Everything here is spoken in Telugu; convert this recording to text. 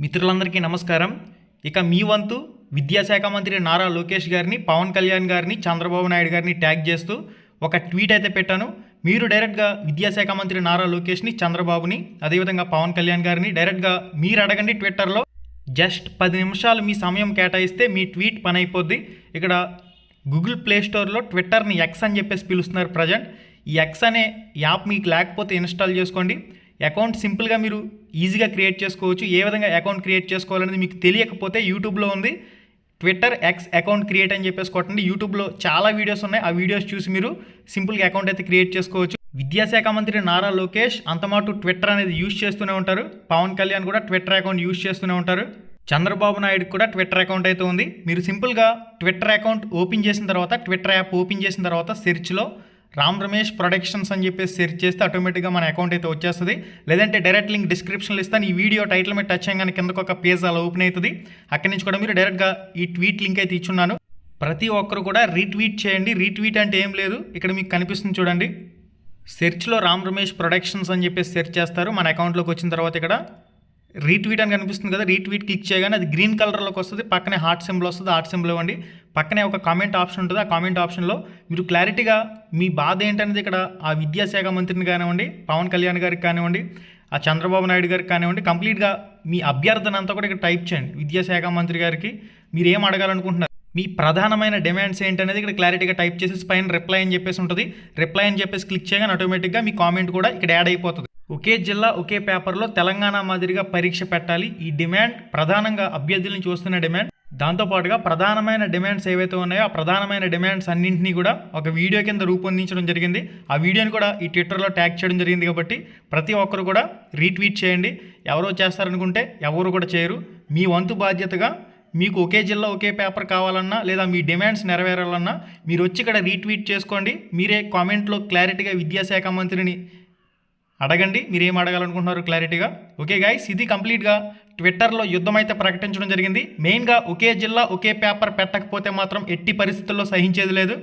మిత్రులందరికీ నమస్కారం. ఇక మీ వంతు విద్యాశాఖ మంత్రి నారా లోకేష్ గారిని, పవన్ కళ్యాణ్ గారిని, చంద్రబాబు నాయుడు గారిని ట్యాగ్ చేస్తూ ఒక ట్వీట్ అయితే పెట్టాను. మీరు డైరెక్ట్గా విద్యాశాఖ మంత్రి నారా లోకేష్ని, చంద్రబాబుని, అదేవిధంగా పవన్ కళ్యాణ్ గారిని డైరెక్ట్గా మీరు అడగండి. ట్విట్టర్లో జస్ట్ 10 నిమిషాలు మీ సమయం కేటాయిస్తే మీ ట్వీట్ పని అయిపోద్ది. ఇక్కడ గూగుల్ ప్లే స్టోర్లో ట్విట్టర్ని ఎక్స్ అని చెప్పేసి పిలుస్తున్నారు ప్రజెంట్. ఈ ఎక్స్ అనే యాప్ మీకు లేకపోతే ఇన్స్టాల్ చేసుకోండి. అకౌంట్ సింపుల్గా మీరు ఈజీగా క్రియేట్ చేసుకోవచ్చు. ఏ విధంగా అకౌంట్ క్రియేట్ చేసుకోవాలనేది మీకు తెలియకపోతే యూట్యూబ్లో ఉంది, ట్విట్టర్ ఎక్స్ అకౌంట్ క్రియేట్ అని చెప్పేసి కొట్టండి. యూట్యూబ్లో చాలా వీడియోస్ ఉన్నాయి. ఆ వీడియోస్ చూసి మీరు సింపుల్గా అకౌంట్ అయితే క్రియేట్ చేసుకోవచ్చు. విద్యాశాఖ మంత్రి నారా లోకేష్ అంతమాటు ట్విట్టర్ అనేది యూజ్ చేస్తూనే ఉంటారు. పవన్ కళ్యాణ్ కూడా ట్విట్టర్ అకౌంట్ యూజ్ చేస్తూనే ఉంటారు. చంద్రబాబు నాయుడు కూడా ట్విట్టర్ అకౌంట్ అయితే ఉంది. మీరు సింపుల్గా ట్విట్టర్ అకౌంట్ ఓపెన్ చేసిన తర్వాత, ట్విట్టర్ యాప్ ఓపెన్ చేసిన తర్వాత సెర్చ్లో రామ్ రమేష్ ప్రొడక్షన్స్ అని చెప్పేసి సెర్చ్ చేస్తే ఆటోమేటిక్గా మన అకౌంట్ అయితే వచ్చేస్తుంది. లేదంటే డైరెక్ట్ లింక్ డిస్క్రిప్షన్లో ఇస్తాను. ఈ వీడియో టైటిల్ మీద టచ్ చేయగానే కిందకు ఒక పేజ్ అలా ఓపెన్ అవుతుంది. అక్కడి నుంచి కూడా మీరు డైరెక్ట్గా ఈ ట్వీట్ లింక్ అయితే ఇచ్చున్నాను. ప్రతి ఒక్కరు కూడా రీట్వీట్ చేయండి. రీట్వీట్ అంటే ఏం లేదు, ఇక్కడ మీకు కనిపిస్తుంది చూడండి. సెర్చ్లో రామ్ రమేష్ ప్రొడక్షన్స్ అని చెప్పేసి సెర్చ్ చేస్తారు. మన అకౌంట్లోకి వచ్చిన తర్వాత ఇక్కడ రీట్వీట్ అని కనిపిస్తుంది కదా, రీట్వీట్ క్లిక్ చేయగానే అది గ్రీన్ కలర్లోకి వస్తుంది. పక్కనే హార్ట్ సింబల్ వస్తుంది, హార్ట్ సింబల్ ఇవ్వండి. పక్కనే ఒక కామెంట్ ఆప్షన్ ఉంటుంది. ఆ కామెంట్ ఆప్షన్లో మీరు క్లారిటీగా మీ బాధ ఏంటనేది ఇక్కడ ఆ విద్యాశాఖ మంత్రిని కానివ్వండి, పవన్ కళ్యాణ్ గారికి కానివ్వండి, ఆ చంద్రబాబు నాయుడు గారికి కానివ్వండి, కంప్లీట్గా మీ అభ్యర్థన అంతా కూడా ఇక్కడ టైప్ చేయండి. విద్యాశాఖ మంత్రి గారికి మీరు ఏం అడగాలనుకుంటున్నారు, మీ ప్రధానమైన డిమాండ్స్ ఏంటనేది ఇక్కడ క్లారిటీగా టైప్ చేసి పైన రిప్లై అని చెప్పేసి ఉంటుంది. రిప్లై అని చెప్పేసి క్లిక్ చేయగానే ఆటోమేటిక్గా మీ కామెంట్ కూడా ఇక్కడ యాడ్ అయిపోతుంది. ఒకే జిల్లా ఒకే పేపర్లో తెలంగాణ మాదిరిగా పరీక్ష పెట్టాలి. ఈ డిమాండ్ ప్రధానంగా అభ్యర్థుల నుంచి వస్తున్న డిమాండ్. దాంతోపాటుగా ప్రధానమైన డిమాండ్స్ ఏవైతే ఉన్నాయో ఆ ప్రధానమైన డిమాండ్స్ అన్నింటినీ కూడా ఒక వీడియో కింద రూపొందించడం జరిగింది. ఆ వీడియోని కూడా ఈ ట్విట్టర్లో ట్యాగ్ చేయడం జరిగింది. కాబట్టి ప్రతి ఒక్కరు కూడా రీట్వీట్ చేయండి. ఎవరో చేస్తారనుకుంటే ఎవరు కూడా చేయరు. మీ వంతు బాధ్యతగా మీకు ఒకే జిల్లా ఒకే పేపర్ కావాలన్నా లేదా మీ డిమాండ్స్ నెరవేరాలన్నా మీరు వచ్చి ఇక్కడ రీట్వీట్ చేసుకోండి. మీరే కామెంట్లో క్లారిటీగా విద్యాశాఖ మంత్రిని అడగండి. మీరు ఏం అడగాలనుకుంటున్నారు క్లారిటీగా. ఓకే గైస్, ఇది కంప్లీట్గా ట్విట్టర్లో యుద్ధం అయితే ప్రకటించడం జరిగింది. మెయిన్గా ఒకే జిల్లా ఒకే పేపర్ పెట్టకపోతే మాత్రం ఎట్టి పరిస్థితుల్లో సహించేది లేదు.